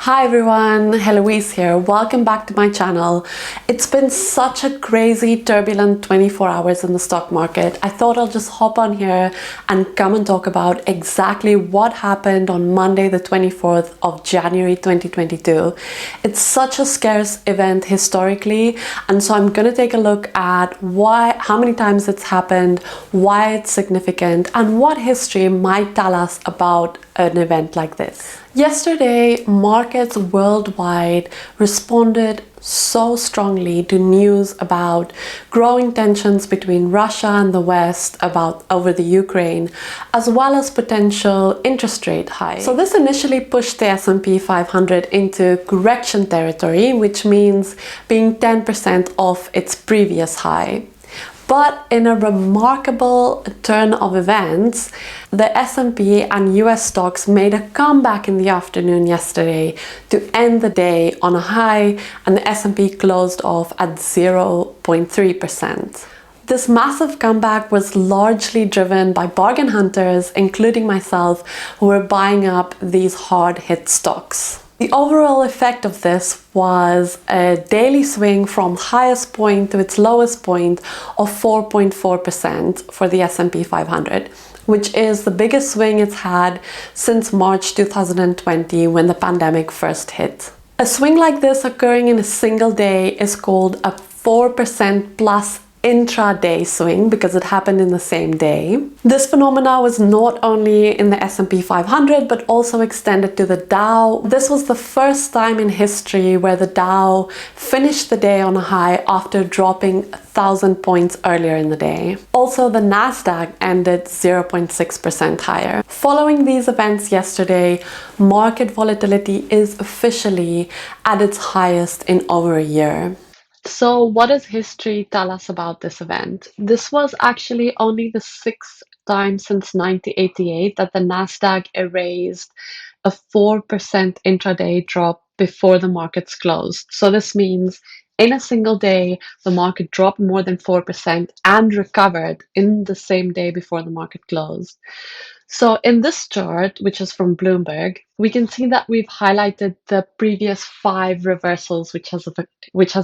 Hi everyone, Heloise here. Welcome back to my channel. It's been such a crazy, turbulent 24 hours in the stock market. I thought I'll just hop on here and come and talk about exactly what happened on Monday, the 24th of January 2022. It's such a scarce event historically, and so I'm going to take a look at how many times it's happened, why it's significant, and what history might tell us about an event like this. Yesterday, markets worldwide responded so strongly to news about growing tensions between Russia and the West over the Ukraine, as well as potential interest rate hikes. So this initially pushed the S&P 500 into correction territory, which means being 10% off its previous high. But in a remarkable turn of events, the S&P and US stocks made a comeback in the afternoon yesterday to end the day on a high, and the S&P closed off at 0.3%. This massive comeback was largely driven by bargain hunters, including myself, who were buying up these hard-hit stocks. The overall effect of this was a daily swing from highest point to its lowest point of 4.4% for the S&P 500, which is the biggest swing it's had since March 2020 when the pandemic first hit. A swing like this occurring in a single day is called a 4% plus intraday swing because it happened in the same day. This phenomena was not only in the S&P 500 but also extended to the Dow. This was the first time in history where the Dow finished the day on a high after dropping 1,000 points earlier in the day. Also, the Nasdaq ended 0.6% higher. Following these events yesterday, market volatility is officially at its highest in over a year. So what does history tell us about this event? This was actually only the sixth time since 1988 that the Nasdaq erased a 4% intraday drop before the markets closed. So this means in a single day, the market dropped more than 4% and recovered in the same day before the market closed. So in this chart, which is from Bloomberg, we can see that we've highlighted the previous 5 reversals which has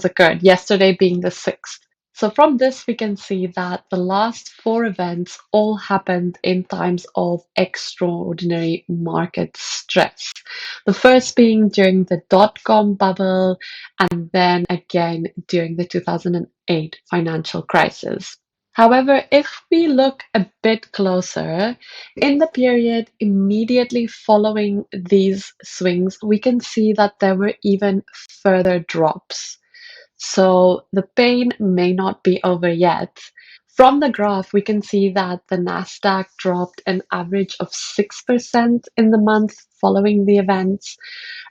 occurred, yesterday being the 6th. So from this, we can see that the last 4 events all happened in times of extraordinary market stress. The first being during the dot-com bubble, and then again during the 2008 financial crisis. However, if we look a bit closer, in the period immediately following these swings, we can see that there were even further drops. So the pain may not be over yet. From the graph, we can see that the Nasdaq dropped an average of 6% in the month following the events,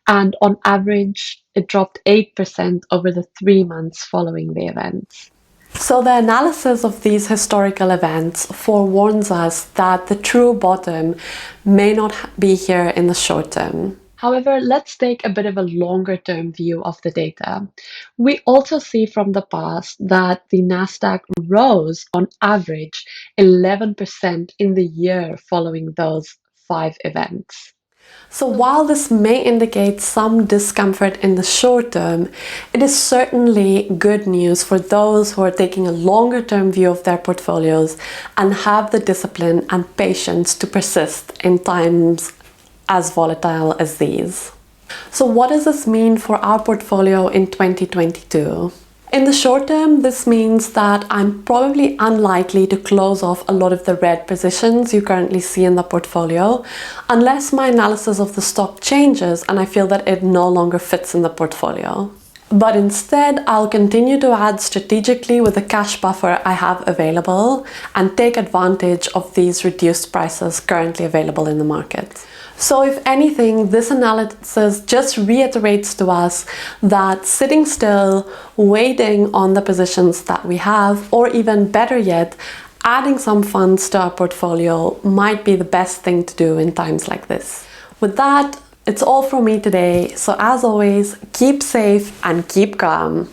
and on average, it dropped 8% over the 3 months following the events. So the analysis of these historical events forewarns us that the true bottom may not be here in the short term. However, let's take a bit of a longer term view of the data. We also see from the past that the Nasdaq rose on average 11% in the year following those 5 events. So while this may indicate some discomfort in the short term, it is certainly good news for those who are taking a longer term view of their portfolios and have the discipline and patience to persist in times as volatile as these. So what does this mean for our portfolio in 2022? In the short term, this means that I'm probably unlikely to close off a lot of the red positions you currently see in the portfolio, unless my analysis of the stock changes and I feel that it no longer fits in the portfolio. But instead, I'll continue to add strategically with the cash buffer I have available and take advantage of these reduced prices currently available in the market. So if anything, this analysis just reiterates to us that sitting still, waiting on the positions that we have, or even better yet, adding some funds to our portfolio might be the best thing to do in times like this. With that, it's all from me today. So as always, keep safe and keep calm.